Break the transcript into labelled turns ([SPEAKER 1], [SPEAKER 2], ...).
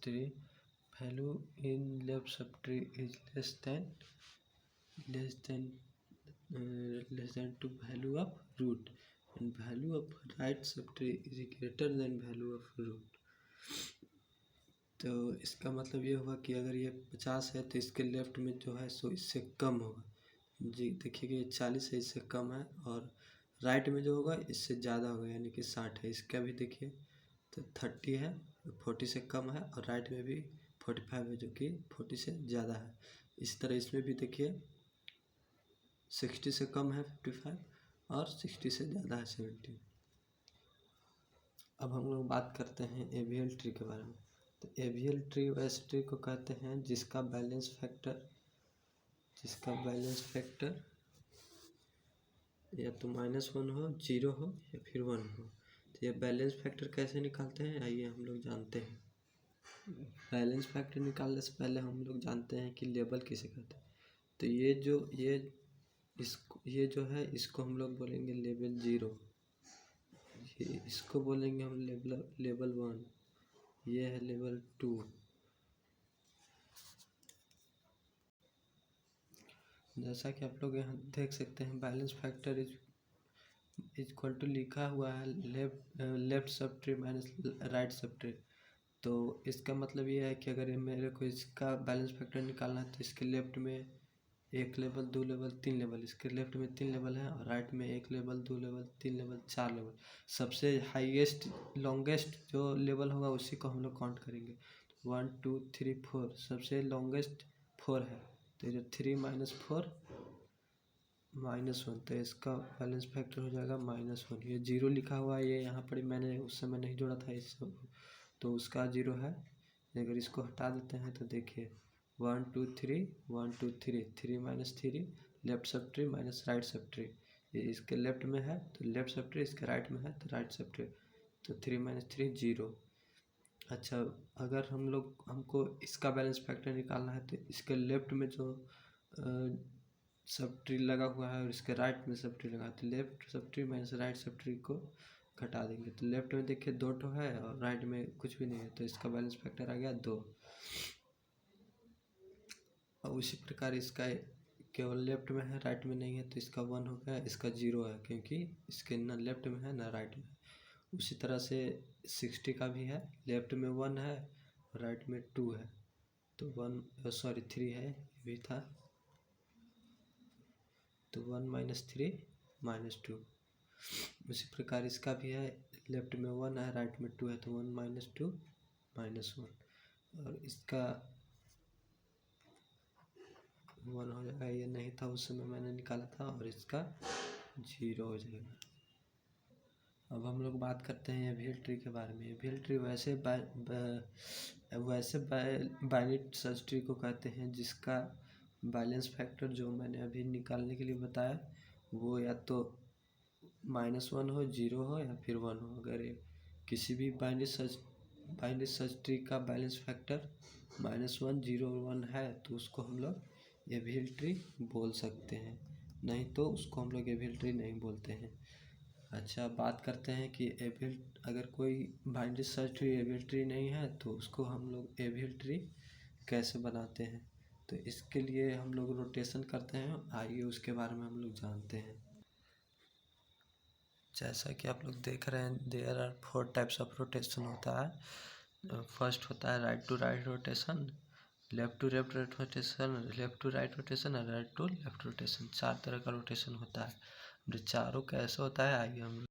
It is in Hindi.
[SPEAKER 1] Tree value in left sub tree is less than to value of root and value of right sub tree is greater than value of root. तो इसका मतलब ये हुआ कि अगर ये 50 है तो इसके लेफ्ट में जो है सो इससे कम होगा। जी देखिए ये 40 है, इससे कम है, और राइट में जो होगा इससे ज़्यादा होगा, यानी कि 60 है। इसका भी देखिए तो 30 है, 40 से कम है, और राइट में भी 45 है जो कि 40 से ज़्यादा है। इस तरह इसमें भी देखिए 60 से कम है 55 और 60 से ज़्यादा है 70। अब हम लोग बात करते हैं एवियल ट्री के बारे में। तो एवियल ट्री वैसे ट्री को कहते हैं जिसका बैलेंस फैक्टर या तो -1 हो, 0 हो या फिर 1 हो। तो ये बैलेंस फैक्टर कैसे निकालते हैं, आइए हम लोग जानते हैं। बैलेंस फैक्टर निकालने से पहले हम लोग जानते हैं कि लेबल किसे कहते हैं। तो ये जो है इसको हम लोग बोलेंगे लेवल 0, इसको बोलेंगे हम लेवल 1, ये है लेवल 2। जैसा कि आप लोग यहाँ देख सकते हैं balance factor is equal to लिखा हुआ है left sub tree minus right sub tree. तो इसका मतलब ये है कि अगर मेरे को इसका बैलेंस फैक्टर निकालना है तो इसके लेफ्ट में 1 लेवल 2 लेवल 3 लेवल, इसके लेफ्ट में 3 लेवल है, और राइट में 1 लेवल 2 लेवल 3 लेवल 4 लेवल। सबसे हाईएस्ट लॉन्गेस्ट जो लेवल होगा उसी को हम लोग काउंट करेंगे। 1 2 3 4 सबसे लॉन्गेस्ट 4 है, तो जो 3 - 4 -1, तो इसका बैलेंस फैक्टर हो जाएगा -1। ये 0 लिखा हुआ है, ये यहाँ पर मैंने उस समय नहीं जोड़ा था इस, तो उसका 0 है। अगर इसको हटा देते हैं तो देखिए 1 2 3 1 2 3 3 - 3 left sub tree minus right sub tree. ये इसके लेफ्ट में है तो लेफ्ट सब ट्री, इसके राइट में है तो राइट सब ट्री। तो 3 - 3 0। अच्छा, अगर हमको इसका बैलेंस फैक्टर निकालना है तो इसके लेफ्ट में जो सब ट्री लगा हुआ है और इसके राइट में सब ट्री लगा है, तो left sub tree minus right sub tree को घटा देंगे। तो लेफ्ट में देखिए 2 ठो है और राइट में कुछ भी नहीं है, तो इसका बैलेंस फैक्टर आ गया 2। और उसी प्रकार इसका केवल लेफ्ट में है राइट में नहीं है, तो इसका 1 हो गया, इसका 0 है क्योंकि इसके ना लेफ्ट में है ना राइट में। उसी तरह से 60 का भी है, लेफ्ट में 1 है राइट में 2 है, तो 3 है, ये भी था, तो 1 - 3 - 2। उसी प्रकार इसका भी है, लेफ्ट में 1 है राइट में 2 है, तो 1 - 2 -1, और इसका 1 हो जाएगा, ये नहीं था उस समय मैंने निकाला था, और इसका 0 हो जाएगा। अब हम लोग बात करते हैं एवियल ट्री के बारे में। एवियल ट्री वैसे बाइनरी सर्च ट्री को कहते हैं जिसका बैलेंस फैक्टर जो मैंने अभी निकालने के लिए बताया वो या तो -1 हो, 0 हो या फिर 1 हो। अगर किसी भी बाइनरी सर्च ट्री का बैलेंस फैक्टर -1 0 1 है तो उसको हम लोग एवियल ट्री बोल सकते हैं, नहीं तो उसको हम लोग एवियल ट्री नहीं बोलते हैं। अच्छा, बात करते हैं कि अगर कोई binary search tree AVL tree नहीं है तो उसको हम लोग एवियल ट्री कैसे बनाते हैं। तो इसके लिए हम लोग रोटेशन करते हैं, आइए उसके बारे में हम लोग जानते हैं। जैसा कि आप लोग देख रहे हैं there are 4 types of rotation होता है। फर्स्ट होता है right to right rotation, left to left rotation, left to right rotation और राइट टू लेफ्ट रोटेशन। 4 तरह का रोटेशन होता है। चारों कैसे होता है आइए हम